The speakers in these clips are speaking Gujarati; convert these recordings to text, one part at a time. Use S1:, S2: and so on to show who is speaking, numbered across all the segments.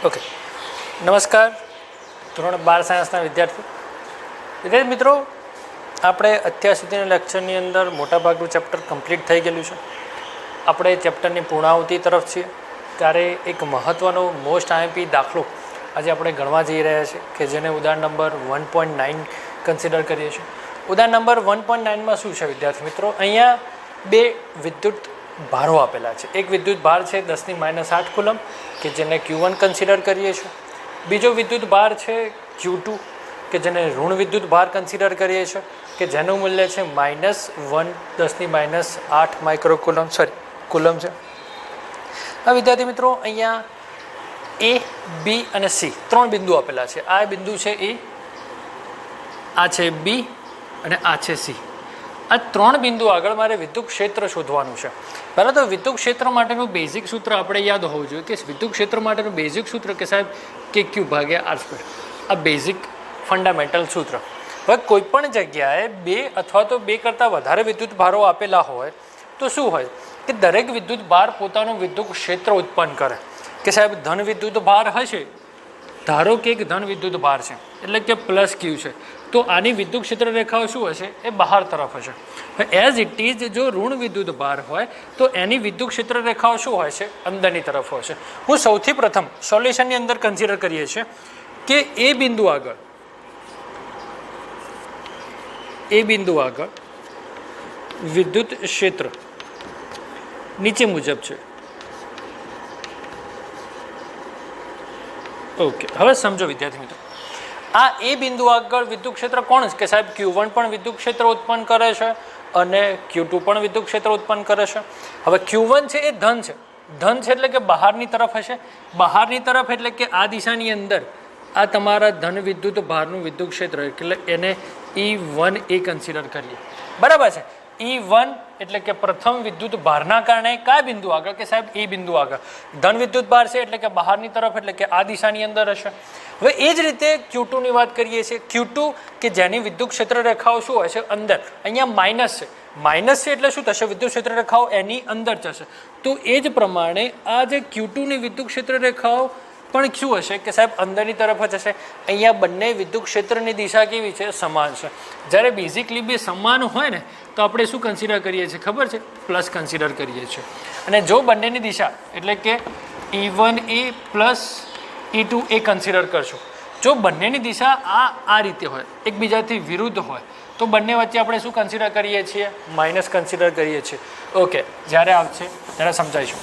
S1: ઓકે, નમસ્કાર ધોરણ 12 સાયન્સના વિદ્યાર્થી મિત્રો, આપણે અત્યાર સુધીના લેક્ચરની અંદર મોટાભાગનું ચેપ્ટર કમ્પ્લીટ થઈ ગયેલું છે. આપણે ચેપ્ટરની પૂર્ણાહુતિ તરફ છીએ ત્યારે એક મહત્ત્વનો મોસ્ટ આઈએમપી દાખલો આજે આપણે ગણવા જઈ રહ્યા છીએ કે જેને ઉદાહરણ નંબર 1.9 કન્સિડર કરીએ છીએ. ઉદાહરણ નંબર 1.9માં શું છે વિદ્યાર્થી મિત્રો? અહીંયા બે વિદ્યુત ભારો આપેલા છે. એક વિદ્યુત ભાર છે 10⁻8 કુલમ કે જેને Q1 કન્સિડર કરીએ છીએ. બીજો વિદ્યુત ભાર છે Q2 કે જેને ઋણ વિદ્યુત ભાર કન્સિડર કરીએ છીએ કે જેનું મૂલ્ય છે -10⁻8 માઇક્રોકુલમ કુલમ છે. આ વિદ્યાર્થી મિત્રો અહીંયા A, B અને C ત્રણ બિંદુ આપેલા છે. આ બિંદુ છે A, આ છે B અને આ છે C. આ ત્રણ બિંદુ આગળ મારે વિદ્યુત ક્ષેત્ર શોધવાનું છે. પહેલાં તો વિદ્યુત ક્ષેત્ર માટેનું બેઝિક સૂત્ર આપણે યાદ હોવું જોઈએ કે વિદ્યુત ક્ષેત્ર માટેનું બેઝિક સૂત્ર કે સાહેબ KQ ભાગ્યા R². આ બેઝિક ફંડામેન્ટલ સૂત્ર. હવે કોઈપણ જગ્યાએ બે અથવા તો બે કરતાં વધારે વિદ્યુત ભારો આપેલા હોય તો શું હોય કે દરેક વિદ્યુત ભાર પોતાનું વિદ્યુત ક્ષેત્ર ઉત્પન્ન કરે. કે સાહેબ ધન વિદ્યુત ભાર હશે, ધારો કે એક ધન વિદ્યુત ભાર છે એટલે કે +Q છે, તો આની વિદ્યુત ક્ષેત્ર રેખાઓ શું હશે? એ બહાર તરફ હશે. એઝ ઇટ ઇઝ જો ઋણ વિદ્યુત ભાર હોય તો એની વિદ્યુત ક્ષેત્ર રેખાઓ શું હોય છે? અંદરની તરફ હોય છે. હું સૌથી પ્રથમ સોલ્યુશનની અંદર કન્સિડર કરીએ છીએ કે એ બિંદુ આગળ વિદ્યુત ક્ષેત્ર નીચે મુજબ છે. ઓકે, હવે સમજો વિદ્યાર્થી મિત્રો, આ એ બિંદુ આગળ વિદ્યુત ક્ષેત્ર કોણ છે? કે સાહેબ Q1 પણ વિદ્યુત ક્ષેત્ર ઉત્પન્ન કરે છે અને Q2 પણ વિદ્યુત ક્ષેત્ર ઉત્પન્ન કરે છે. હવે Q1 છે એ ધન છે. ધન છે એટલે કે બહારની તરફ હશે. બહારની તરફ એટલે કે આ દિશાની અંદર આ તમારા ધન વિદ્યુત ભારનું વિદ્યુત ક્ષેત્ર એટલે એને E1A કન્સિડર કરીએ. બરાબર છે. E1 એટલે કે પ્રથમ વિદ્યુત ભારના કારણે કયા બિંદુ આગળ? કે સાહેબ એ બિંદુ આગળ ધન વિદ્યુત ભાર છે એટલે કે બહારની તરફ એટલે કે આ દિશાની અંદર હશે. હવે એ જ રીતે Q2 ની વાત કરીએ છીએ. Q2 કે જેની વિદ્યુત ક્ષેત્ર રેખાઓ શું હોય છે? અંદર. અહીંયા માઇનસ છે. માઇનસ છે એટલે શું થશે? વિદ્યુત ક્ષેત્ર રેખાઓ એની અંદર જશે. તો એ જ પ્રમાણે આ જે Q2 ની વિદ્યુત ક્ષેત્ર રેખાઓ પણ શું હશે? કે સાહેબ અંદરની તરફ જ હશે. અહીંયા બંને વિદ્યુત ક્ષેત્રની દિશા કેવી છે? સમાન છે. જ્યારે બેઝિકલી બે સમાન હોય ને તો આપણે શું કન્સિડર કરીએ છીએ ખબર છે? પ્લસ કન્સિડર કરીએ છીએ. અને જો બંનેની દિશા એટલે કે E1A પ્લસ E2A કન્સિડર કરશું, જો બંનેની દિશા આ રીતે હોય, એકબીજાથી વિરુદ્ધ હોય, તો બંને વચ્ચે આપણે શું કન્સિડર કરીએ છીએ? માઇનસ કન્સિડર કરીએ છીએ. ઓકે, જ્યારે આવશે ત્યારે સમજાવીશું.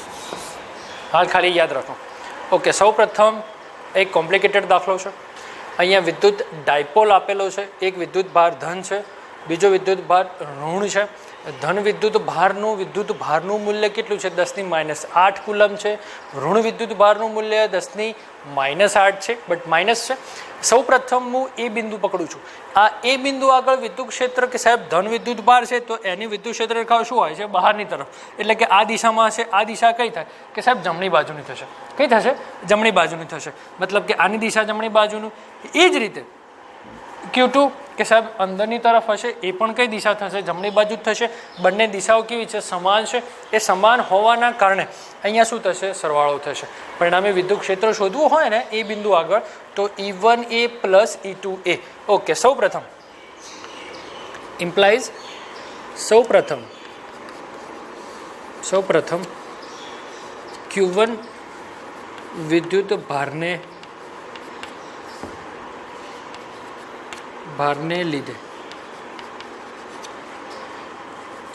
S1: હાલ ખાલી યાદ રાખો. ઓકે, સૌ પ્રથમ એક કોમ્પ્લિકેટેડ દાખલો છે. અહીંયા વિદ્યુત ડાયપોલ આપેલો છે. એક વિદ્યુત ભાર ધન છે, બીજો વિદ્યુત ભાર ઋણ છે. ધન વિદ્યુત ભારનું મૂલ્ય કેટલું છે? 10⁻8 કુલમ છે. ઋણ વિદ્યુત ભારનું મૂલ્ય 10⁻8 છે, બટ માઇનસ છે. સૌ પ્રથમ હું એ બિંદુ પકડું છું. આ એ બિંદુ આગળ વિદ્યુત ક્ષેત્ર કે સાહેબ ધન વિદ્યુત ભાર છે તો એની વિદ્યુત ક્ષેત્ર રેખાઓ શું હોય છે? બહારની તરફ એટલે કે આ દિશામાં હશે. આ દિશા કઈ થાય? કે સાહેબ જમણી બાજુની થશે. કઈ થશે? જમણી બાજુની થશે. મતલબ કે આની દિશા જમણી બાજુનું. એ જ રીતે Q2 કે સાહેબ અંદરની તરફ હશે, એ પણ કઈ દિશા થશે? જમણી બાજુ જ થશે. બંને દિશાઓ કેવી છે? સમાન છે. એ સમાન હોવાના કારણે અહીંયા શું થશે? સરવાળો થશે. પરિણામે વિદ્યુત ક્ષેત્ર શોધવું હોય ને એ બિંદુ આગળ તો E1A પ્લસ E2A. ઓકે, સૌ પ્રથમ ઇમ્પ્લાઇઝ સૌ પ્રથમ Q1 વિદ્યુત ભારને લીધે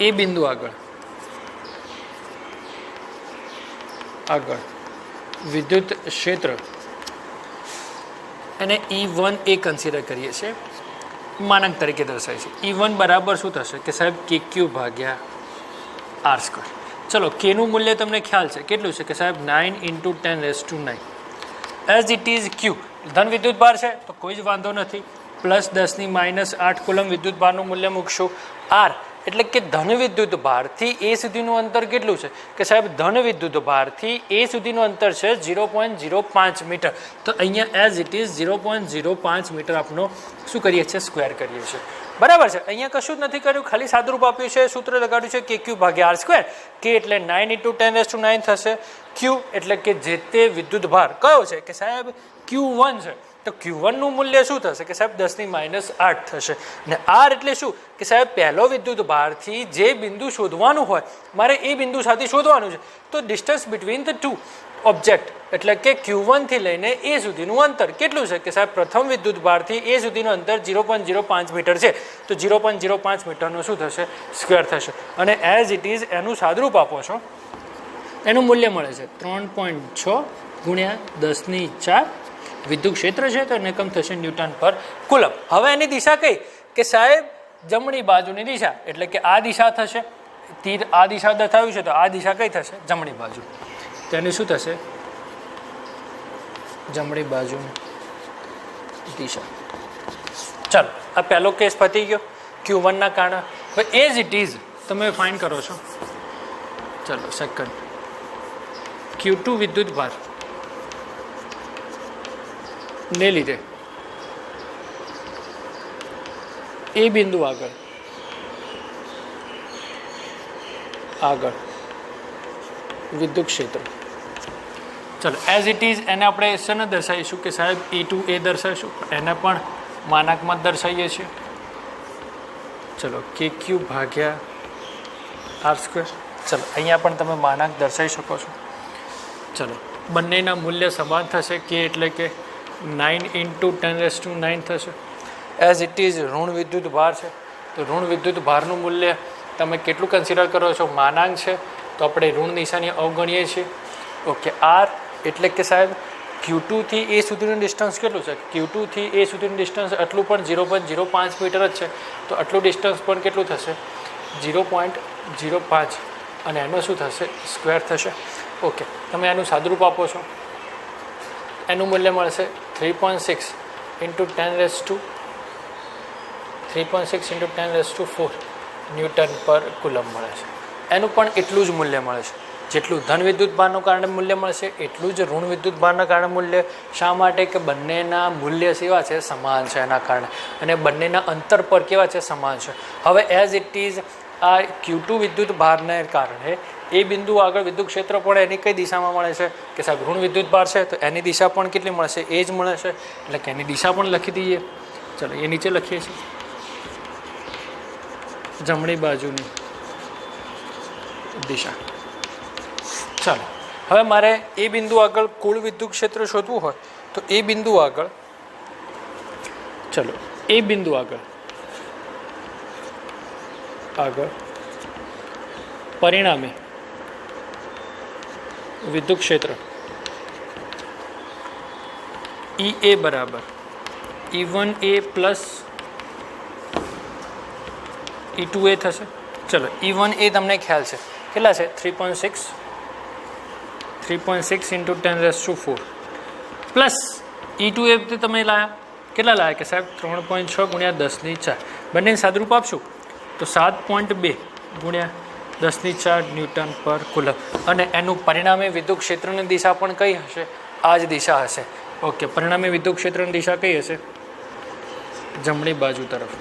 S1: એ બિંદુ આગળ વિદ્યુત ક્ષેત્ર અને E1A કન્સિડર કરીએ છીએ. માનક તરીકે દર્શાય છે. E1 બરાબર શું થશે? કે સાહેબ KQ ભાગ્યા R². ચલો, કેનું મૂલ્ય તમને ખ્યાલ છે કેટલું છે? કે સાહેબ 9 × 10⁻9. એઝ ઇટ ઇઝ Q ધન વિદ્યુત ભાર છે તો કોઈ જ વાંધો નથી. +10⁻8 કુલમ વિદ્યુત ભારનું મૂલ્ય મૂકશું. R એટલે કે ધન વિદ્યુત ભારથી એ સુધીનું અંતર કેટલું છે? કે સાહેબ ધન વિદ્યુત ભારથી એ સુધીનું અંતર છે 0.05 મીટર. તો અહીંયા એઝ ઇટ ઇઝ 0.05 મીટર આપણો શું કરીએ છીએ? સ્ક્વેર કરીએ છીએ. બરાબર છે. અહીંયા કશું જ નથી કર્યું, ખાલી સાદુરૂપ આપ્યું છે, સૂત્ર લગાડ્યું છે કે ક્યુ ભાગ્યા આર સ્ક્વેર. કે એટલે 9 × 10⁹ થશે. ક્યુ એટલે કે જે તે વિદ્યુત ભાર કયો છે કે સાહેબ Q1 છે. તો Q1 નું મૂલ્ય શું થશે કે સાહેબ 10⁻8 થશે. અને આર એટલે શું કે સાહેબ પહેલો વિદ્યુત ભારથી જે બિંદુ શોધવાનું હોય મારે એ બિંદુ સાથે શોધવાનું છે. તો distance between the two object એટલે કે Q1 થી લઈને એ સુધીનું અંતર કેટલું છે કે સાહેબ પ્રથમ વિદ્યુત ભારથી એ સુધીનું અંતર 0.05 મીટર છે. તો 0.05 મીટરનું શું થશે સ્ક્વેર થશે. અને એઝ ઇટ ઇઝ એનું સાદુરૂપ આપો છો એનું મૂલ્ય મળે છે 3.6 × 10⁴ વિદ્યુત ક્ષેત્ર છે. તો એને કમ થશે ન્યૂટન પર કુલમ. હવે એની દિશા કઈ કે સાહેબ જમણી બાજુની દિશા એટલે કે આ દિશા થશે. તીર આ દિશા દર્શાવ્યું છે તો આ દિશા કઈ થશે જમણી બાજુ. તેની શું થશે જમણી બાજુની દિશા. ચાલો આ પહેલો કેસ પતી ગયો Q1 ના કારણે. હવે એઝ ઇટ ઇઝ તમે ફાઇન્ડ કરો છો. ચાલો સેકન્ડ Q2 વિદ્યુત ભાર ને લીધે એ બિંદુ આગળ વિદ્યુત ક્ષેત્ર. ચલો એઝ ઇટ ઇઝ એને આપણે શેને દર્શાવીશું કે સાહેબ E2 એ દર્શાવીશું. એને પણ માનાકમાં દર્શાવીએ છીએ. ચલો KQ ભાગ્યા આર સ્ક્વેર. ચલો અહીંયા પણ તમે માનાક દર્શાવી શકો છો. ચલો બંનેના મૂલ્ય સમાન થશે. કે એટલે કે 9 × 10⁹ થશે. એઝ ઇટ ઇઝ ઋણ વિદ્યુત ભાર છે. તો ઋણ વિદ્યુત ભારનું મૂલ્ય તમે કેટલું કન્સિડર કરો છો માનાંક છે તો આપણે ઋણ નિશાની અવગણીએ છીએ. ઓકે આર એટલે કે સાહેબ Q2 થી એ સુધીનું ડિસ્ટન્સ કેટલું છે Q2 થી એ સુધીનું ડિસ્ટન્સ આટલું પણ 0.05 મીટર જ છે. તો આટલું ડિસ્ટન્સ પણ કેટલું થશે 0.05 અને એનો શું થશે સ્ક્વેર થશે. ઓકે તમે એનું સાદુરૂપ આપો છો એનું મૂલ્ય મળશે 3.6 × 10⁴ ન્યૂટન પર કુલમ મળે છે. એનું પણ એટલું જ મૂલ્ય મળે છે જેટલું ધન વિદ્યુત ભારના કારણે મૂલ્ય મળશે એટલું જ ઋણ વિદ્યુત ભારના કારણે મૂલ્ય. શા માટે કે બંનેના મૂલ્ય સેવા છે સમાન છે એના કારણે અને બંનેના અંતર પર કેવા છે સમાન છે. હવે એઝ ઇટ ઇઝ આ Q2 વિદ્યુત ભારને કારણે એ બિંદુ આગળ વિદ્યુત ક્ષેત્ર પણ એની કઈ દિશામાં મળે છે કે સાહેબ ઋણ વિદ્યુત ભાર છે તો એની દિશા પણ કેટલી મળશે એ જ મળે છે. એટલે કે એની દિશા પણ લખી દઈએ. ચલો એ નીચે લખીએ છીએ જમણી બાજુની દિશા. ચાલો હવે મારે એ બિંદુ આગળ કુલ વિદ્યુત ક્ષેત્ર શોધવું હોય તો એ બિંદુ આગળ ચલો એ બિંદુ આગળ પરિણામે વિદ્યુત ક્ષેત્ર EA બરાબર E1A પ્લસ E2A થશે. ચલો E1A તમને ખ્યાલ છે કેટલા છે 3.6 × 10⁴ પ્લસ E2A તમે લાયા કેટલા લાયા કે સાહેબ 3.6 × 10⁴. બંને સાદુરૂપ આપશું તો 7.2 × 10⁴ ન્યૂટન પર કુલમ. અને એનું પરિણામે વિદ્યુત ક્ષેત્રની દિશા પણ કઈ હશે આ જ દિશા હશે. ઓકે પરિણામે વિદ્યુત ક્ષેત્રની દિશા કઈ હશે જમણી બાજુ તરફ.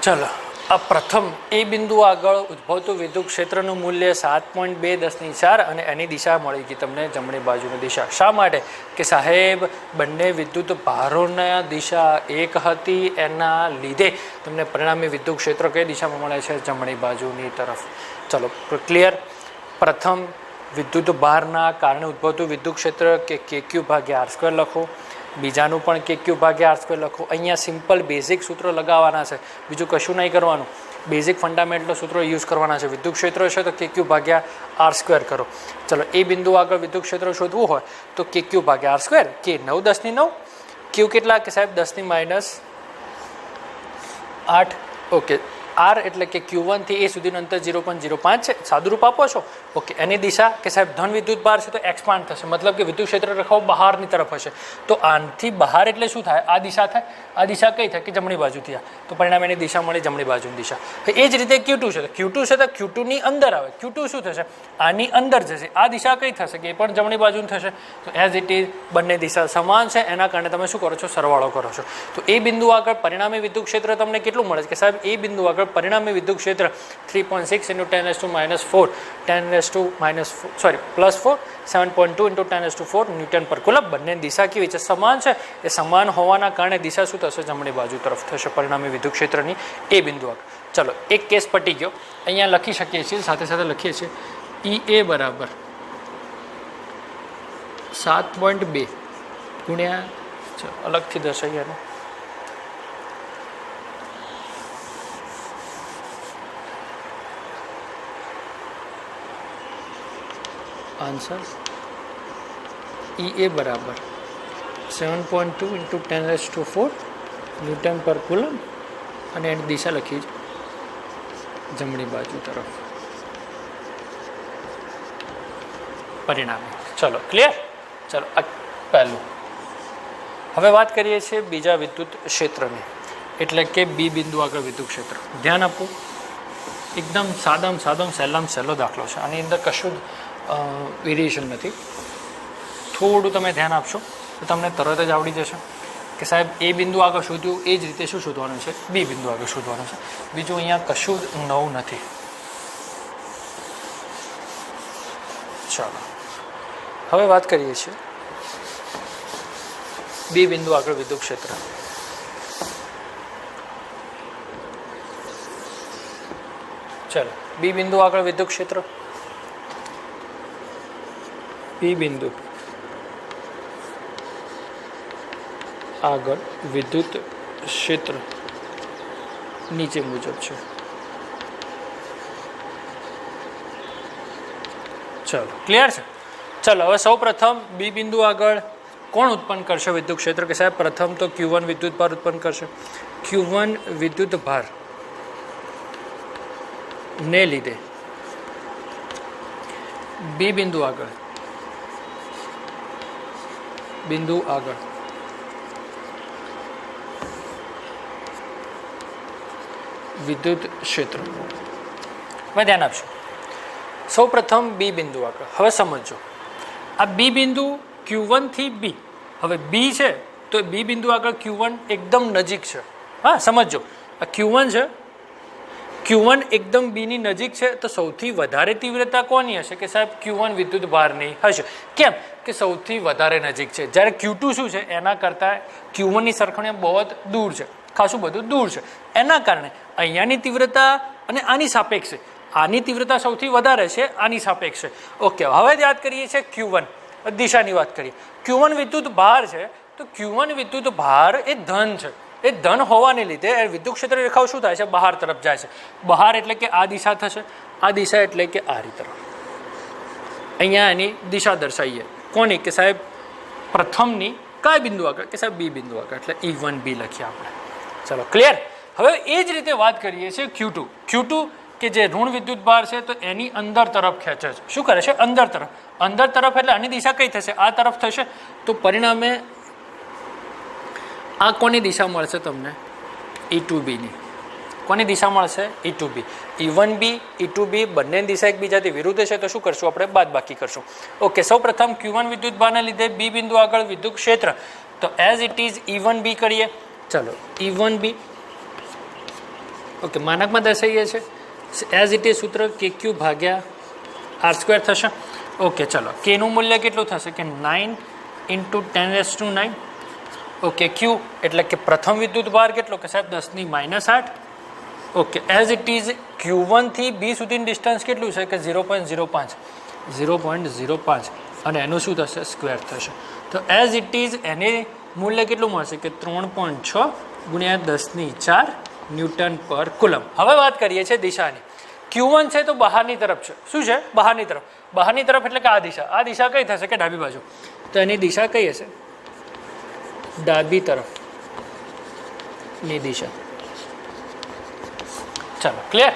S1: ચલો આ પ્રથમ એ બિંદુ આગળ ઉદ્ભવતું વિદ્યુત ક્ષેત્રનું મૂલ્ય 7.2 અને એની દિશા મળી ગઈ તમને જમણી બાજુની દિશા. શા માટે કે સાહેબ બંને વિદ્યુત ભારોના દિશા એક હતી એના લીધે તમને પરિણામે વિદ્યુત ક્ષેત્ર કઈ દિશામાં મળે છે જમણી બાજુની તરફ. ચલો ક્લિયર. પ્રથમ વિદ્યુત ભારના કારણે ઉદ્ભવતું વિદ્યુત ક્ષેત્ર કે KQ ભાગ્યા આર સ્ક્વેર લખો. બીજાનું પણ KQ ભાગ્યા આર સ્ક્વેર લખો. અહીંયા સિમ્પલ બેઝિક સૂત્રો લગાવવાના છે બીજું કશું નહીં કરવાનું. બેઝિક ફંડામેન્ટલ સૂત્રો યુઝ કરવાના છે. વિદ્યુત ક્ષેત્ર છે તો KQ ભાગ્યા આર સ્ક્વેર કરો. ચલો એ બિંદુ આગળ વિદ્યુત ક્ષેત્ર શોધવું હોય તો KQ ભાગ્યા આર સ્ક્વેર. કે 9 10⁹ Q કેટલા કે સાહેબ 10⁻8. ઓકે આર એટલે કે Q1 થી એ સુધીનું અંતર 0.05 છે, સાદુરૂપ આપો છો. ઓકે, એની દિશા કે સાહેબ ધન વિદ્યુત ભાર છે તો એક્સપાન્ડ થશે, મતલબ કે વિદ્યુત ક્ષેત્ર રેખાઓ બહારની તરફ હશે. તો આનાથી બહાર એટલે શું થાય? આ દિશા થાય. આ દિશા કઈ થાય? કે જમણી બાજુથી આ. તો પરિણામે એની દિશા મળી જમણી બાજુની દિશા. એ જ રીતે Q2 છે તો Q2 છે તો Q2 ની અંદર આવે. Q2 શું થશે? આની અંદર જશે. આ દિશા કઈ થશે? કે એ પણ જમણી બાજુની થશે. તો એઝ ઇટ ઇઝ બંને દિશા સમાન છે, એના કારણે તમે શું કરો છો? સરવાળો કરો છો. તો એ બિંદુ આગળ પરિણામી વિદ્યુત ક્ષેત્ર તમને કેટલું મળે છે? કે સાહેબ એ બિંદુ આગળ પરિણામી વિદ્યુત ક્ષેત્ર 3.6 × 10⁻⁴ 10⁻⁴ +4 7.2 × 10⁴ ન્યૂટન પર કુલમ. બંને દિશા કેવી છે? સમાન છે. એ સમાન હોવાના કારણે દિશા શું થશે? જમણી બાજુ તરફ થશે પરિણામી વિદ્યુત ક્ષેત્રની એ બિંદુ આગળ. ચલો, એક કેસ પટી ગયો. અહીંયા લખી શકીએ છીએ, સાથે સાથે લખીએ છીએ EA બરાબર 7.2 ગુણ્યા, અલગથી દર્શાવીએ એનો આન્સર. EA બરાબર 7.2 × 10⁴ ન્યૂટન પર કુલમ અને એની દિશા લખી જમણી બાજુ તરફ પરિણામે. ચલો, ક્લિયર? ચલો, આ પહેલું. હવે વાત કરીએ છીએ બીજા વિદ્યુત ક્ષેત્રની, એટલે કે બી બિંદુ આગળ વિદ્યુત ક્ષેત્ર. ધ્યાન આપવું, એકદમ સાદામાં સહેલો દાખલો છે. આની અંદર કશું વેરિએશન નથી. થોડું તમે ધ્યાન આપશો તો તમને તરત જ આવડી જશે કે સાહેબ એ બિંદુ આગળ શોધ્યું એ જ રીતે શું શોધવાનું છે? બી બિંદુ આગળ શોધવાનું છે. બીજું અહીંયા કશું જ નવું નથી. ચાલો, હવે વાત કરીએ છીએ બી બિંદુ આગળ વિદ્યુત ક્ષેત્ર. ચલો, બી બિંદુ આગળ વિદ્યુત ક્ષેત્ર. બી બિંદુ આગળ વિદ્યુત ક્ષેત્ર નીચે મુજબ છે. ચલો, ક્લિયર છે? ચલો, હવે સૌ પ્રથમ બી બિંદુ આગળ કોણ ઉત્પન્ન કરશે વિદ્યુત ક્ષેત્ર? કે સાહેબ પ્રથમ તો Q1 વિદ્યુત ભાર ઉત્પન્ન કરશે. Q1 વિદ્યુત ભાર ને લીધે બી બિંદુ આગળ વિદ્યુત ક્ષેત્ર. હવે ધ્યાન આપશો. સૌ પ્રથમ બી બિંદુ આગળ. હવે સમજો, આ બી બિંદુ Q1 થી બી. હવે બી છે તો બી બિંદુ આગળ Q1 એકદમ નજીક છે. હા, સમજો, આ Q1 છે. Q1 એકદમ બીની નજીક છે તો સૌથી વધારે તીવ્રતા કોની હશે? કે સાહેબ Q1 વિદ્યુત ભારની હશે. કેમ? કે સૌથી વધારે નજીક છે. જ્યારે Q2 શું છે? એના કરતાં Q1 ની સરખામણીમાં બહુ દૂર છે, ખાસું બધું દૂર છે. એના કારણે અહીંયાની તીવ્રતા અને આની સાપેક્ષે આની તીવ્રતા સૌથી વધારે છે, આની સાપેક્ષે. ઓકે, હવે યાદ કરીએ છીએ Q1 દિશાની વાત કરીએ. Q1 વિદ્યુત ભાર છે તો Q1 વિદ્યુત ભાર એ ધન છે. એ ધન હોવાને લીધે વિદ્યુત ક્ષેત્ર રેખાઓ શું થાય છે? બહાર તરફ જાય છે. બહાર એટલે કે આ દિશા થશે, આ દિશા એટલે કે આ તરફ. અહીંયા એની દિશા દર્શાવીએ. કોની? કે સાહેબ પ્રથમની કયા બિંદુ આગળ? કે સાહેબ બી બિંદુ આગળ, એટલે E1B લખીએ આપણે. ચલો, ક્લિયર? હવે એ જ રીતે વાત કરીએ છીએ Q2 કે જે ઋણ વિદ્યુત ભાર છે તો એની અંદર તરફ ખેંચે છે. શું કરે છે? અંદર તરફ એટલે આની દિશા કઈ થશે? આ તરફ થશે. તો પરિણામે આ કોની દિશા મળશે તમને? E2B ની. કોની દિશા મળશે? E2B. E1B E2B બંને દિશા એકબીજાથી વિરુદ્ધ છે તો શું કરશું? આપણે બાદબાકી કરશું. ઓકે, સૌ પ્રથમ Q1 વિદ્યુત ભારને લીધે બી બિંદુ આગળ વિદ્યુત ક્ષેત્ર, તો એઝ ઇટ ઇઝ E1B કરીએ. ચલો, E1B. ઓકે, માનકમાં દર્શાવીએ છીએ એઝ ઇટ ઇઝ સૂત્ર KQ ભાગ્યા R² થશે. ઓકે, ચલો, કેનું મૂલ્ય કેટલું થશે? કે 9 × 10⁹. ઓકે, Q એટલે કે પ્રથમ વિદ્યુત ભાર કેટલો? કે સાહેબ 10⁻⁸. Okay, as it is Q1 થી બી સુધીનું ડિસ્ટન્સ કેટલું છે? કે 0.05 અને એનું શું થશે? સ્ક્વેર થશે. તો એઝ ઇટ ઇઝ એને મૂલ્ય કેટલું મળશે? કે 3.6 × 10⁴ ન્યૂટન પર કુલમ. હવે વાત કરીએ છીએ દિશાની. Q1 છે તો બહારની તરફ છે. શું છે? બહારની તરફ એટલે કે આ દિશા કઈ થશે? કે ડાબી બાજુ. તો એની દિશા કઈ હશે? ડાબી તરફની દિશા. ચાલો ક્લિયર.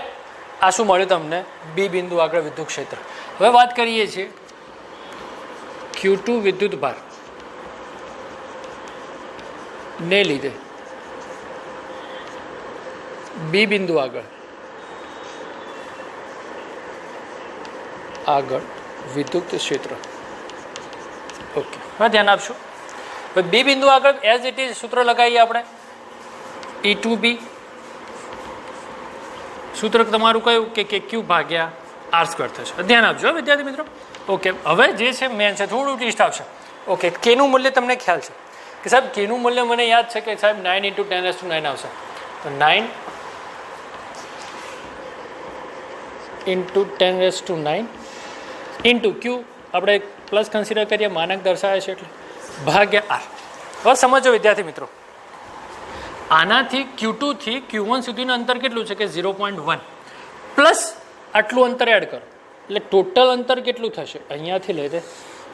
S1: આ શું મળ્યું તમને? બી બિંદુ આગળ વિદ્યુત ક્ષેત્ર. હવે વાત કરીએ છીએ Q2 વિદ્યુત ભાર ને લીધે બી બિંદુ આગળ વિદ્યુત ક્ષેત્ર. ઓકે, હવે ધ્યાન આપશો. હવે બી બિંદુ આગળ એઝ ઇટ ઇઝ સૂત્ર લગાવીએ આપણે. E2B સૂત્ર તમારું કયું કે Q ભાગ્યા R² થશે. ધ્યાન આપજો વિદ્યાર્થી મિત્રો. ઓકે, હવે જે છે મેન છે થોડું ટ્વિસ્ટ આવશે. ઓકે, કેનું મૂલ્ય તમને ખ્યાલ છે કે સાહેબ કેનું મૂલ્ય મને યાદ છે કે સાહેબ 9 × 10⁹ આવશે. તો 9 × 10⁹ ઇન્ટુ Q આપણે પ્લસ કન્સિડર કરીએ, માનક દર્શાવે છે એટલે ભાગ્યા R. હવે સમજો વિદ્યાર્થી મિત્રો, આનાથી Q2 થી Q1 સુધીનું અંતર કેટલું છે કે 0.1 પ્લસ આટલું અંતર એડ કરો એટલે ટોટલ અંતર કેટલું થશે? અહીંયાથી લઈને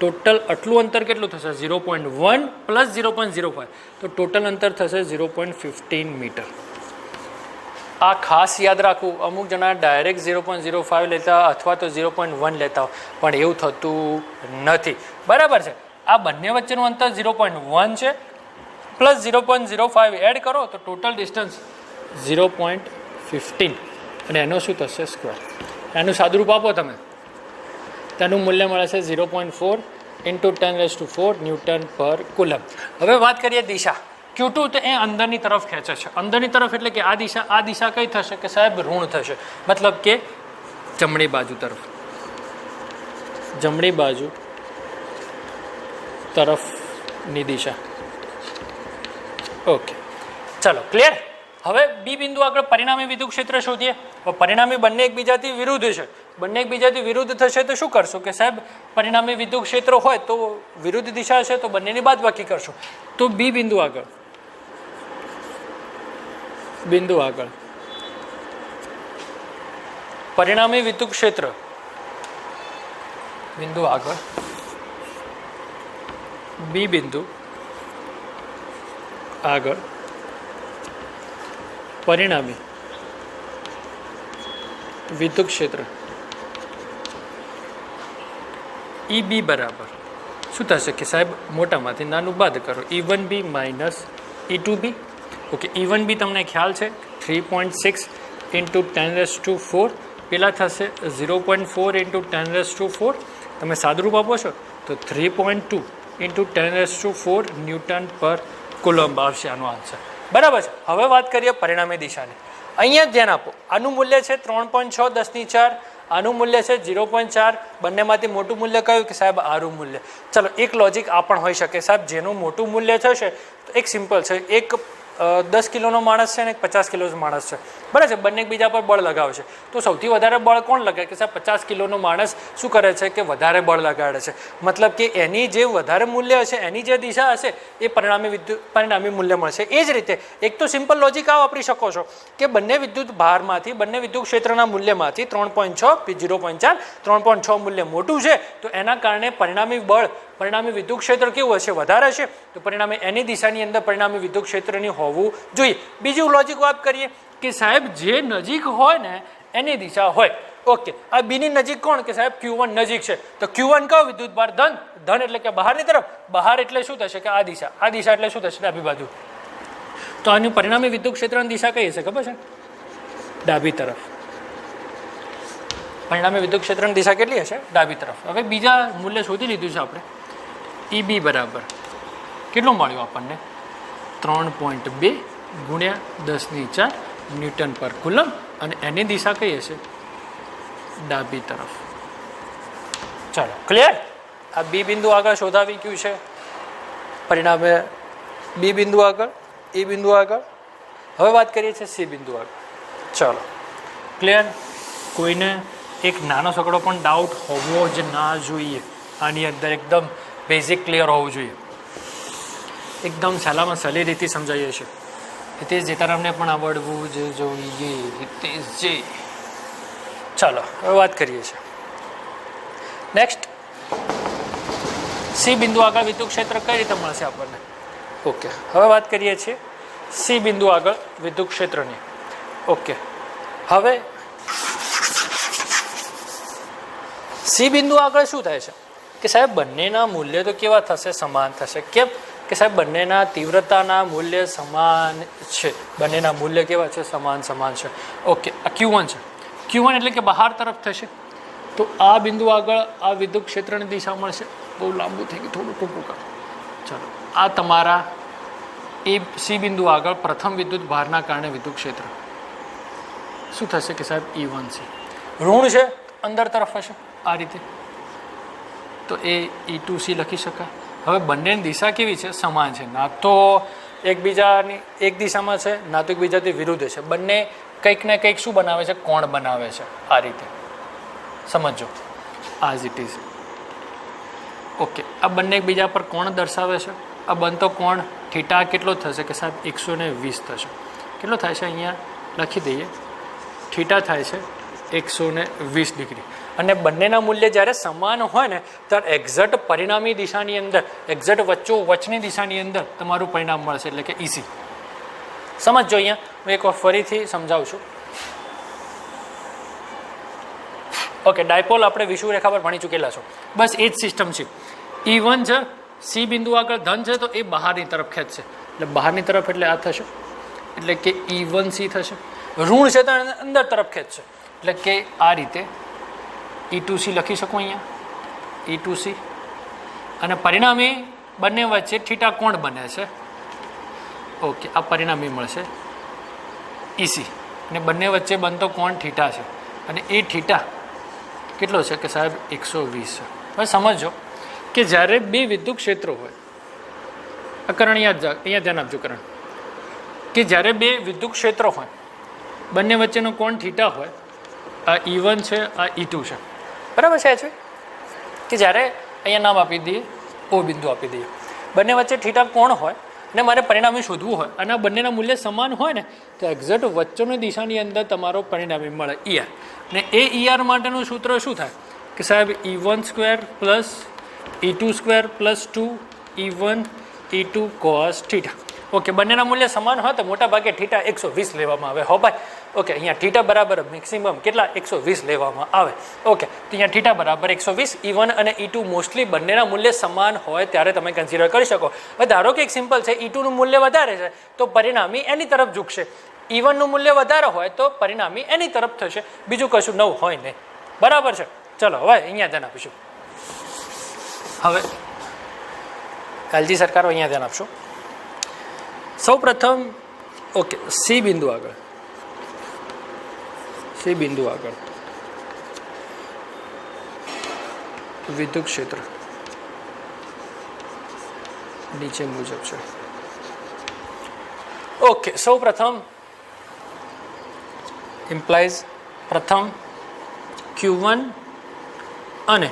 S1: ટોટલ આટલું અંતર કેટલું થશે? 0.1 પ્લસ 0.05 તો ટોટલ અંતર થશે 0.15 મીટર. આ ખાસ યાદ રાખવું. અમુક જણા ડાયરેક્ટ 0.05 લેતા અથવા તો 0.1 લેતા હોય, પણ એવું થતું નથી. બરાબર છે. આ બંને વચ્ચેનું અંતર 0.1 છે પ્લસ 0.05 એડ કરો તો ટોટલ ડિસ્ટન્સ 0.15 અને એનો શું થશે? સ્ક્વેર. એનું સાદુરૂપ આપો તમે, તેનું મૂલ્ય મળે છે 0.4 × 10⁴ ન્યૂટન પર કુલમ. હવે વાત કરીએ દિશા. Q2 તો એ અંદરની તરફ ખેંચે છે. અંદરની તરફ એટલે કે આ દિશા કઈ થશે કે સાહેબ ઋણ થશે, મતલબ કે જમણી બાજુ તરફ, જમણી બાજુ તરફની દિશા. ઓકે, ચાલો ક્લિયર. હવે બી બિંદુ આગળ પરિણામી વિદ્યુત ક્ષેત્ર શોધીએ. પરિણામી બંને એકબીજાથી વિરુદ્ધ છે. બંને એકબીજાથી વિરુદ્ધ થશે તો શું કરશો કે સાહેબ પરિણામી વિદ્યુત ક્ષેત્ર હોય તો વિરુદ્ધ દિશા છે તો બંનેની બાદબાકી કરશો. તો બી બિંદુ આગળ પરિણામી વિદ્યુત ક્ષેત્ર બિંદુ આગળ બી બિંદુ આગળ પરિણામી વિદ્યુત ક્ષેત્ર EB બરાબર શું થશે કે સાહેબ મોટામાંથી નાનું બાદ કરો, E1B minus E2B. Okay, E1B તમને ખ્યાલ છે 3.6 × 10⁴, પેલા થશે 0.4 × 10⁴. તમે સાદુરૂપ આપો છો તો 3.2 × 10⁴ ન્યૂટન પર કુલમ્બ આવશે આનો આન્સર. બરાબર છે. હવે વાત કરીએ પરિણામી દિશાની. અહીંયા ધ્યાન આપો, આનું મૂલ્ય છે 3.6 10⁴, આનું મૂલ્ય છે 0.4. બંનેમાંથી મોટું મૂલ્ય કયું કે સાહેબ આનું મૂલ્ય. ચલો એક લોજિક આ પણ હોઈ શકે સાહેબ, જેનું મોટું મૂલ્ય થશે તો એક સિમ્પલ છે, એક 10 કિલોનો માણસ છે ને એક 50 કિલોનો માણસ છે. બરાબર છે. બંને એકબીજા પર બળ લગાવે છે તો સૌથી વધારે બળ કોણ લગાવે કે સાહેબ 50 કિલોનો માણસ શું કરે છે કે વધારે બળ લગાડે છે. મતલબ કે એની જે વધારે મૂલ્ય હશે, એની જે દિશા હશે એ પરિણામી મૂલ્ય મળશે. એ જ રીતે એક તો સિમ્પલ લોજિક આ વાપરી શકો છો કે બંને વિદ્યુત ભારમાંથી, બંને વિદ્યુત ક્ષેત્રના મૂલ્યમાંથી 3.6 0.4 3.6 મૂલ્ય મોટું છે તો એના કારણે પરિણામી વિદ્યુત ક્ષેત્ર કેવું હશે? વધારે હશે. તો પરિણામે એની દિશાની અંદર પરિણામી વિદ્યુત ક્ષેત્રની હોવું જોઈએ. બીજું લોજિક વાત કરીએ કે સાહેબ જે નજીક હોય ને એની દિશા હોય. ઓકે, આ બીની નજીક કોણ કે સાહેબ Q1 નજીક છે તો Q1 કયો વિદ્યુત ભાર? ધન એટલે કે બહારની તરફ. બહાર એટલે શું થશે કે આ દિશા એટલે શું થશે? ડાબી બાજુ. તો આની પરિણામી વિદ્યુત ક્ષેત્રની દિશા કઈ હશે ખબર છે? ડાબી તરફ. પરિણામી વિદ્યુત ક્ષેત્રની દિશા કેટલી હશે? ડાબી તરફ. હવે બીજા મૂલ્ય શોધી લીધું છે આપણે. EB બરાબર કેટલું મળ્યું આપણને? 3.2 × 10⁴ ન્યૂટન પર કુલમ અને એની દિશા કઈ હશે? ડાબી તરફ. ચાલો ક્લિયર. આ બી બિંદુ આગળ શોધાવી ગયું છે. પરિણામે બી બિંદુ આગળ, એ બિંદુ આગળ. હવે વાત કરીએ છીએ સી બિંદુ આગળ. ચાલો ક્લિયર. કોઈને એક નાનો સકડો પણ ડાઉટ હોવો જ ના જોઈએ આની અંદર. એકદમ બેઝિક ક્લિયર હોવું જોઈએ. એકદમ સહેલામાં સહેલી રીતે સમજાઈએ છીએ. હિતેશ જેતારામને પણ આવડવું જ જોઈએ. હિતેશજી ચાલો હવે વાત કરીએ છીએ નેક્સ્ટ. સી બિંદુ આગળ વિદ્યુત ક્ષેત્ર કઈ રીતે મળશે આપણને? ઓકે, હવે વાત કરીએ છીએ સી બિંદુ આગળ વિદ્યુત ક્ષેત્રની. ઓકે, હવે સી બિંદુ આગળ શું થાય છે કે સાહેબ બંનેના મૂલ્ય તો કેવા થશે? સમાન થશે. કેમ કે સાહેબ બંનેના તીવ્રતાના મૂલ્ય સમાન છે. બંનેના મૂલ્ય કેવા છે? સમાન છે. ઓકે, આ Q1 છે. Q1 એટલે કે બહાર તરફ થશે. તો આ બિંદુ આગળ આ વિદ્યુત ક્ષેત્રની દિશા મળશે. બહુ લાંબુ થઈ ગયું, થોડું ટૂંકું કરો. ચાલો, આ તમારા એ સી બિંદુ આગળ પ્રથમ વિદ્યુત ભારના કારણે વિદ્યુત ક્ષેત્ર શું થશે કે સાહેબ E1C. ઋણ છે, અંદર તરફ હશે આ રીતે, તો એ E2C લખી શકાય. હવે બંનેની દિશા કેવી છે? સમાન છે. ના તો એકબીજાની એક દિશામાં છે, ના તો એકબીજાથી વિરુદ્ધ છે. બંને કંઈક ને કંઈક શું બનાવે છે? કોણ બનાવે છે. આ રીતે સમજો, આઝ ઇટ ઇઝ. ઓકે, આ બંને એકબીજા પર કોણ દર્શાવે છે? આ બનતો કોણ થીટા કેટલો થશે કે સાહેબ 120 થશે. કેટલો થાય છે? અહીંયા લખી દઈએ, થીટા થાય છે 120 ડિગ્રી. અને બંનેના મૂલ્ય જ્યારે સમાન હોય ને ત્યારે એક્ઝેક્ટ પરિણામી દિશાની અંદર, એક્ઝેક્ટ વચ્ચની દિશાની અંદર તમારું પરિણામ મળશે, એટલે કે EC. સમજો, અહીંયા હું એક વાર ફરીથી સમજાવું છું. ઓકે, ડાયપોલ આપણે વિષુવરેખા પર ભણી ચૂકેલા છો. બસ એ જ સિસ્ટમ છે. E1 છે, સી બિંદુ આગળ ધન છે, તો એ બહારની તરફ ખેંચશે. એટલે બહારની તરફ એટલે આ થશે, એટલે કે E1C થશે. ઋણ છે તો અંદર તરફ ખેંચશે, એટલે કે આ રીતે E2C લખી શકું અહીંયા, E2C. અને પરિણામી બંને વચ્ચે થીટા કોણ બને છે? ઓકે, આ પરિણામી મળશે EC. અને બંને વચ્ચે બનતો કોણ થીટા છે, અને એ થીટા કેટલો છે કે સાહેબ 120 છે. હવે સમજો કે જ્યારે બે વિદ્યુત ક્ષેત્રો હોય, આ કરણ અહીંયા ધ્યાન આપજો કરણ, કે જ્યારે બે વિદ્યુત ક્ષેત્રો હોય, બંને વચ્ચેનો કોણ થીટા હોય, આ E1 છે, આ E2 છે, બરાબર છે? કે જ્યારે અહીંયા નામ આપી દઈએ, O બિંદુ આપી દઈએ, બંને વચ્ચે થીટા કોણ હોય અને મારે પરિણામી શોધવું હોય, અને આ બંનેના મૂલ્ય સમાન હોય ને, તો એક્ઝેક્ટ વચ્ચેની દિશાની અંદર તમારો પરિણામી મળે ER. અને એ ER માટેનું સૂત્ર શું થાય કે સાહેબ E1² plus E2² plus 2E1 E2 cos theta. Okay, બંનેના મૂલ્ય સમાન હોય તો મોટા ભાગે થીટા 120 લેવામાં આવે. હો ભાઈ, ઓકે, અહીંયા થીટા બરાબર મેક્સિમમ કેટલા? 120 લેવામાં આવે. ઓકે, તો અહીંયા થીટા બરાબર 120. E1 અને E2 મોસ્ટલી બંનેના મૂલ્ય સમાન હોય ત્યારે તમે કન્સિડર કરી શકો. હવે ધારો કે એક સિમ્પલ છે, E2 નું મૂલ્ય વધારે છે તો પરિણામી એની તરફ ઝૂકશે, E1 નું મૂલ્ય વધારે હોય તો પરિણામી એની તરફ થશે. બીજું કશું નવું હોય નહીં, બરાબર છે? ચલો, હવે અહીંયા ધ્યાન આપીશું. હવે કાલજી સરકારો અહીંયા ધ્યાન આપશો. સૌ પ્રથમ ઓકે, સી બિંદુ આગળ વિદ્યુત ક્ષેત્ર નીચે મુજબ છે. ઓકે, સૌ પ્રથમ ઇમ્પ્લાઇઝ પ્રથમ Q1 અને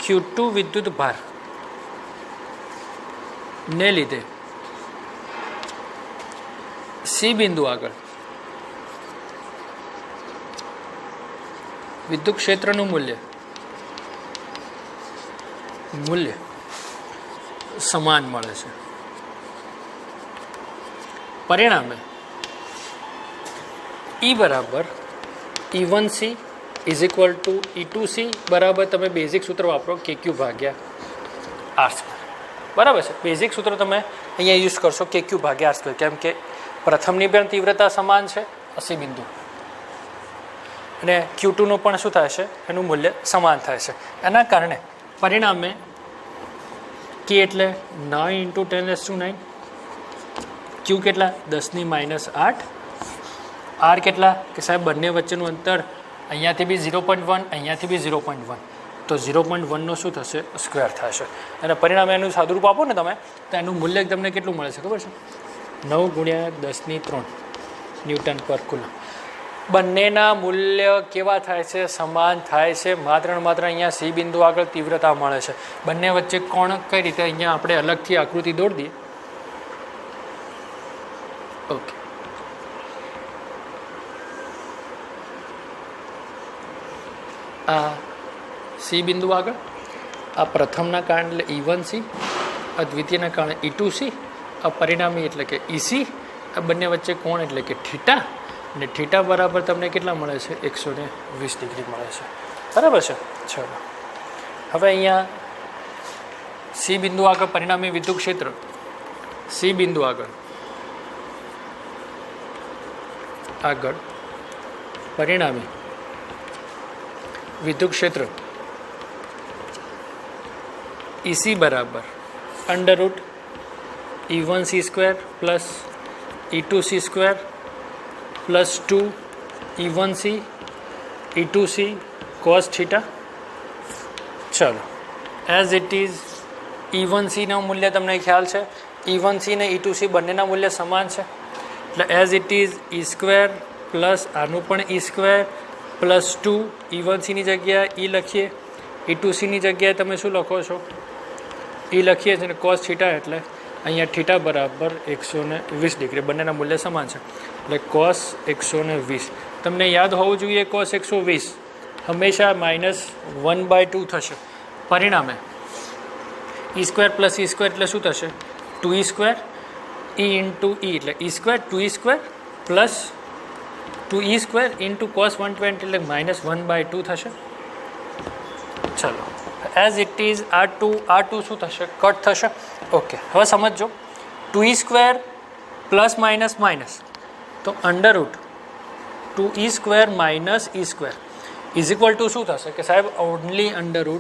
S1: Q2 વિદ્યુત ભાર ને લીધે સી બિંદુ આગળ વિદ્યુત ક્ષેત્રનું મૂલ્ય સમાન મળે છે. પરિણામે E બરાબર E1C is equal to E2C બરાબર, તમે બેઝિક સૂત્ર વાપરો KQ ભાગ્યા R². બરાબર છે? બેઝિક સૂત્ર તમે અહીંયા યુઝ કરશો KQ ભાગ્યા R², કેમ કે પ્રથમની પણ તીવ્રતા સમાન છે સી બિંદુ, અને Q2 નું પણ શું થાય છે? એનું મૂલ્ય સમાન થાય છે. એના કારણે પરિણામે K એટલે 9 × 10⁹, Q કેટલા? 10⁻8, R કેટલા કે સાહેબ બંને વચ્ચેનું અંતર અહીંયાથી બી 0.1, અહીંયાથી બી 0.1, તો 0.1 શું થશે? સ્ક્વેર થશે. અને પરિણામે એનું સાદુરૂપ આપો ને તમે, તો એનું મૂલ્ય તમને કેટલું મળે છે ખબર છે? 9 × 10⁻³ ન્યૂટન પર કુલમ. બંનેના મૂલ્ય કેવા થાય છે? સમાન થાય છે. માત્ર ને માત્ર અહીંયા સી બિંદુ આગળ તીવ્રતા મળે છે. બંને વચ્ચે કોણ કઈ રીતે? અહીંયા આપણે અલગથી આકૃતિ દોરી દઈએ. ઓકે, આ સી બિંદુ આગળ આ પ્રથમના કારણે એટલે E1C, આ દ્વિતીયના કારણે E2C, આ પરિણામી એટલે કે EC, આ બંને વચ્ચે કોણ એટલે કે થીટા, ને થીટા બરાબર તમને કેટલા મળે છે 120 ડિગ્રી મળે છે બરાબર છે ચલો હવે અહીંયા સી બિંદુ આગળ પરિણામી વિદ્યુત ક્ષેત્ર સી બિંદુ આગળ પરિણામી વિદ્યુત ક્ષેત્ર EC બરાબર √ E1c² plus E2c² plus 2 E1c E2c cos θ ચલો એઝ ઇટ ઇઝ E1c નું મૂલ્ય તમને ખ્યાલ છે E1c ને E2c બંનેના મૂલ્ય સમાન છે એટલે as it is E² plus આનું પણ E² પ્લસ 2 E1c ની જગ્યાએ E લખીએ E2c ની જગ્યાએ તમે શું લખો છો E લખીએ છીએ ને cos θ એટલે અહીંયા થીટા બરાબર 120 ડિગ્રી બંનેના મૂલ્ય સમાન છે એટલે cos 120 તમને યાદ હોવું જોઈએ cos 120 હંમેશા -1/2 થશે પરિણામે E² પ્લસ E² એટલે શું થશે 2E² E ઇન્ટુ E એટલે E² 2E² plus 2E² into cos 120 એટલે -1/2 થશે ચલો એઝ ઇટ ઇઝ આ ટુ શું થશે કટ થશે ઓકે હવે સમજો 2E² પ્લસ માઇનસ માઇનસ તો √ 2E² minus E² is equal to શું થશે કે સાહેબ ઓનલી √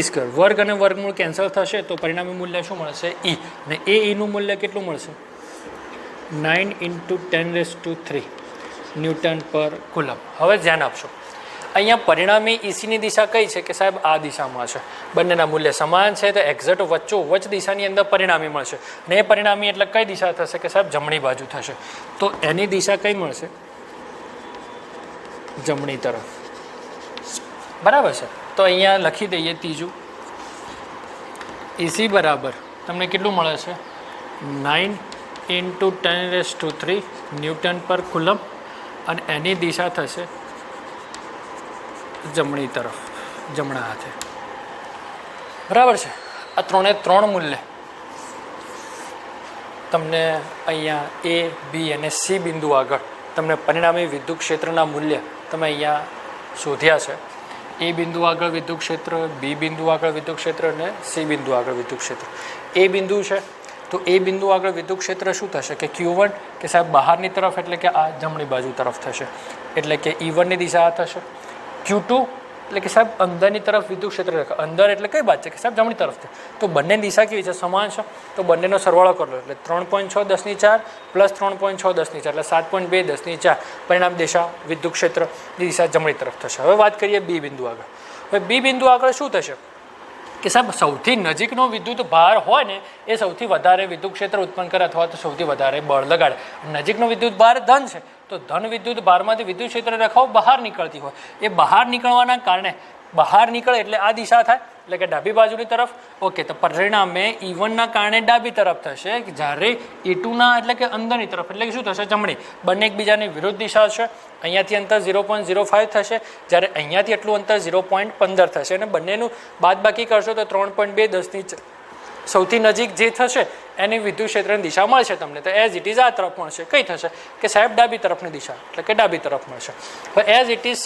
S1: E² વર્ગ અને વર્ગમૂળ કેન્સલ થશે તો પરિણામી મૂલ્ય શું મળશે E અને એનું મૂલ્ય કેટલું મળશે 9 × 10⁻³ ન્યૂટન પર કુલમ હવે ધ્યાન આપશો અહીંયા પરિણામી ECની દિશા કઈ છે કે સાહેબ આ દિશામાં છે બંનેના મૂલ્ય સમાન છે તો એક્ઝેક્ટ વચ્ચોવચ્ચ દિશાની અંદર પરિણામી મળશે અને એ પરિણામી એટલે કઈ દિશા થશે કે સાહેબ જમણી બાજુ થશે તો એની દિશા કઈ મળશે જમણી તરફ બરાબર છે તો અહીંયા લખી દઈએ ત્રીજું EC બરાબર તમને કેટલું મળે છે 9 × 10⁻³ ન્યૂટન પર કુલમ અને એની દિશા થશે જમણી તરફ જમણા હાથે બરાબર છે આ ત્રણ મૂલ્ય તમને અહીંયા A B અને C બિંદુ આગળ તમને પરિણામી વિદ્યુત ક્ષેત્રના મૂલ્ય તમે અહીંયા શોધ્યા છે A બિંદુ આગળ વિદ્યુત ક્ષેત્ર B બિંદુ આગળ વિદ્યુત ક્ષેત્ર અને C બિંદુ આગળ વિદ્યુત ક્ષેત્ર A બિંદુ છે તો A બિંદુ આગળ વિદ્યુત ક્ષેત્ર શું થશે કે Q1 કે સાહેબ બહારની તરફ એટલે કે આ જમણી બાજુ તરફ થશે એટલે કે E1 ની દિશા આ થશે Q2 એટલે કે સાહેબ અંદરની તરફ વિદ્યુત ક્ષેત્ર અંદર એટલે કઈ બાજુ છે કે સાહેબ જમણી તરફ છે તો બંને દિશા કેવી છે સમાન છે તો બંનેનો સરવાળો કરો એટલે 3.6 10⁴ પ્લસ 3.6 10⁴ એટલે 7.2 10⁴ પરિણામ દિશા વિદ્યુત ક્ષેત્રની દિશા જમણી તરફ થશે હવે વાત કરીએ B બિંદુ આગળ હવે B બિંદુ આગળ શું થશે કે સાહેબ સૌથી નજીકનો વિદ્યુત ભાર હોય ને એ સૌથી વધારે વિદ્યુત ક્ષેત્ર ઉત્પન્ન કરે અથવા તો સૌથી વધારે બળ લગાડે નજીકનો વિદ્યુત ભાર ધન છે તો ધન વિદ્યુત ભારમાંથી વિદ્યુત ક્ષેત્ર રેખાઓ બહાર નીકળતી હોય એ બહાર નીકળવાના કારણે બહાર નીકળે એટલે આ દિશા થાય એટલે કે ડાબી બાજુની તરફ ઓકે તો પરિણામે E1 ના કારણે ડાબી તરફ થશે જ્યારે E2 ના એટલે કે અંદરની તરફ એટલે કે શું થશે જમણી બંને એકબીજાની વિરુદ્ધ દિશા છે અહીંયાથી અંતર 0.05 થશે જ્યારે અહીંયાથી એટલું અંતર 0.15 થશે અને બંનેનું બાદબાકી કરશો તો 3.2 સૌથી નજીક જે થશે એની વિદ્યુત ક્ષેત્રની દિશા મળશે તમને તો એઝ ઇટ ઇઝ આ તરફ મળશે કઈ થશે કે સાહેબ ડાબી તરફની દિશા એટલે કે ડાબી તરફ મળશે હવે એઝ ઇટ ઇઝ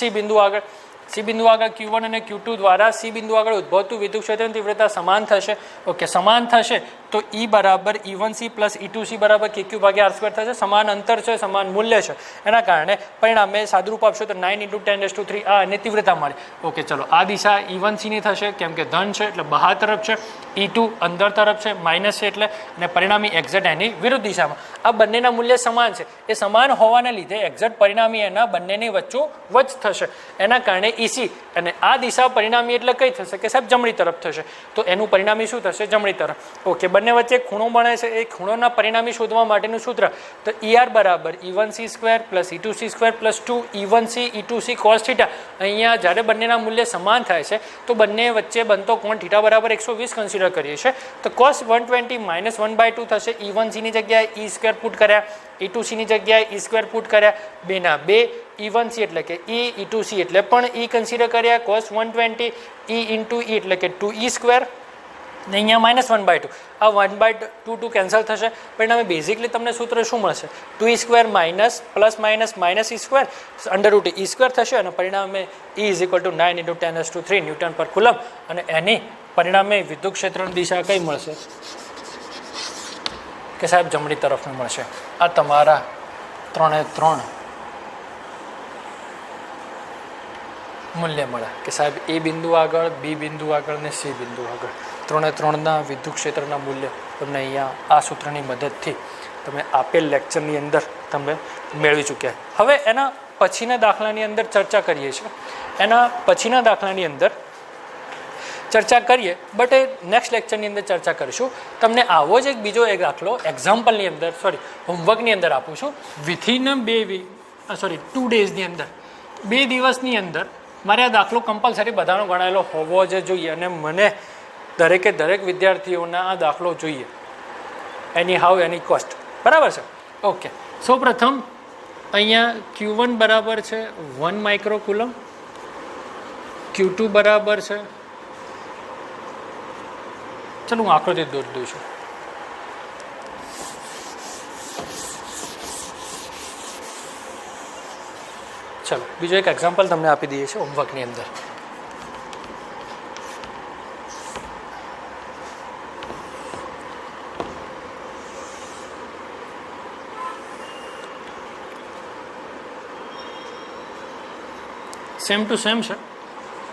S1: C બિંદુ આગળ Q1 અને Q2 દ્વારા C બિંદુ આગળ ઉદ્ભવતું વિદ્યુત ક્ષેત્રની તીવ્રતા સમાન થશે ઓકે સમાન થશે તો E બરાબર E1c પ્લસ E2c બરાબર KQ/R² થશે સમાન અંતર છે સમાન મૂલ્ય છે એના કારણે પરિણામે સાદુરૂપ આપશો તો 9 × 10⁻³ આ અને તીવ્રતા મળી ઓકે ચલો આ દિશા E1c ની થશે કેમ કે ધન છે એટલે બહાર તરફ છે E2 અંદર તરફ છે માઇનસ છે એટલે અને પરિણામી એક્ઝેક્ટ એની વિરુદ્ધ દિશામાં આ બંનેના મૂલ્ય સમાન છે એ સમાન હોવાને લીધે એક્ઝેક્ટ પરિણામી એના બંનેની વચ્ચોવચ્ચ થશે એના કારણે EC અને આ દિશા પરિણામી એટલે કઈ થશે કે સાહેબ જમણી તરફ થશે તો એનું પરિણામી શું થશે જમણી તરફ ઓકે બંને વચ્ચે ખૂણો બને છે એ ખૂણોના પરિણામી શોધવા માટેનું સૂત્ર તો ER બરાબર E1c² plus E2c² plus 2 E1c E2c cos θ અહીંયા જ્યારે બંનેના મૂલ્ય સમાન થાય છે તો બંને વચ્ચે બનતો કોણ θ બરાબર 120 કન્સિડર કરીએ છીએ તો cos 120 -1/2 થશે E1c ની જગ્યાએ E² પુટ કર્યા E2c ની જગ્યાએ E² પુટ કર્યા બેના બે E1c એટલે કે E E2c એટલે પણ E કન્સિડર કર્યા cos 120 E × E એટલે કે 2E² ને અહીંયા -1/2 આ 1/2 કેન્સલ થશે પરિણામે બેઝિકલી તમને સૂત્ર શું મળશે 2e² minus plus minus minus e² √ e² થશે અને પરિણામે E = 9 × 10⁻³ ન્યૂટન પર કુલમ અને એની પરિણામે વિદ્યુત ક્ષેત્રની દિશા કઈ મળશે કે સાહેબ જમણી તરફનું મળશે. આ તમારા 3 મૂલ્ય મળે કે સાહેબ એ બિંદુ આગળ બી બિંદુ આગળ ને સી બિંદુ આગળ 3 વિદ્યુત ક્ષેત્રના મૂલ્ય તમને અહીંયા આ સૂત્રની મદદથી તમે આપેલ લેક્ચરની અંદર તમે મેળવી ચૂક્યા. હવે એના પછીના દાખલાની અંદર ચર્ચા કરીએ છીએ. એના પછીના દાખલાની અંદર ચર્ચા કરીએ બટ એ નેક્સ્ટ લેક્ચરની અંદર ચર્ચા કરીશું. તમને આવો જ એક બીજો એક દાખલો એક્ઝામ્પલની અંદર હોમવર્કની અંદર આપું છું. વિથિન 2 ડેઝની અંદર 2 દિવસની અંદર મારે આ દાખલો કમ્પલસરી બધાનો ગણાયેલો હોવો જ જોઈએ અને મને દરેક વિદ્યાર્થીઓના આ દાખલો જોઈએ એની હાઉ એની કોસ્ટ. બરાબર છે? ઓકે. સૌપ્રથમ અહીંયા Q1 બરાબર છે 1 માઇક્રોકુલમ, Q2 બરાબર છે, ચલો હું આકૃતિ દોરી દઉં છું. ચલો બીજો એક એક્ઝામ્પલ તમને આપી દઈએ છીએ હોમવર્કની અંદર. સેમ ટુ સેમ છે,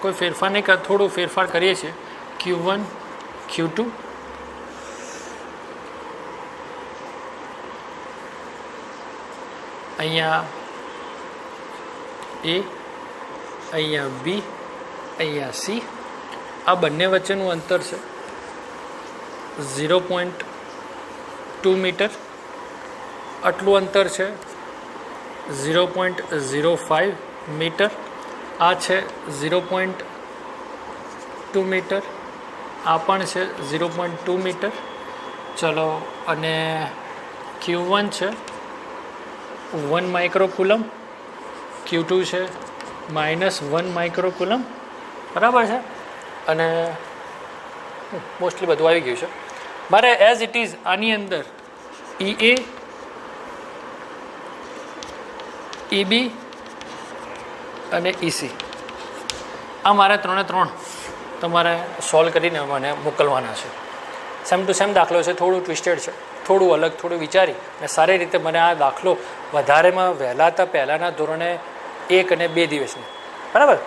S1: કોઈ ફેરફાર નહીં, થોડું ફેરફાર કરીએ છીએ. Q1 Q2 અહીંયા A, અહીંયા B, અહીંયા C. આ બંને વચ્ચેનું અંતર છે 0.2 મીટર. આટલું અંતર છે 0.05 મીટર. આ છે 0.2 મીટર. આ પણ છે 0.2 મીટર. ચલો અને Q1 છે 1 માઇક્રોકુલમ, Q2 છે -1 માઇક્રોકુલમ. બરાબર છે? અને મોસ્ટલી બધું આવી ગયું છે. મારે એઝ ઇટ ઇઝ આની અંદર EA, EB અને EC આ મારે 3 તમારે સોલ્વ કરીને મને મોકલવાના છે. સેમ ટુ સેમ દાખલો છે, થોડું ટ્વિસ્ટેડ છે, થોડું અલગ, થોડું વિચારી અને સારી રીતે મને આ દાખલો વધારેમાં વહેલાતા પહેલાંના ધોરણે 1 અને 2 દિવસની. બરાબર?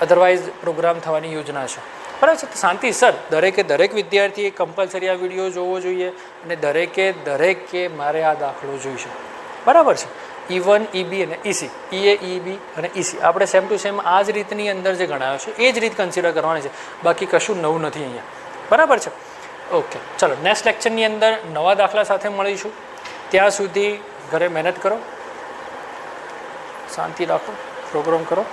S1: અધરવાઇઝ પ્રોગ્રામ થવાની યોજના છે. બરાબર છે? શાંતિસર દરેક વિદ્યાર્થીએ કમ્પલસરી આ વિડીયો જોવો જોઈએ અને દરેકે મારે આ દાખલો જોઈશે. બરાબર છે? E1, EB અને EC, EA, EB અને EC આપણે સેમ ટુ સેમ આ જ રીતની અંદર જે ગણાયો છે એ જ રીત કન્સિડર કરવાની છે. બાકી કશું નવું નથી અહીંયા. બરાબર છે? ઓકે. ચલો નેક્સ્ટ લેક્ચરની અંદર નવા દાખલા સાથે મળીશું. ત્યાં સુધી ઘરે મહેનત કરો, શાંતિ રાખો, પ્રોગ્રામ કરો.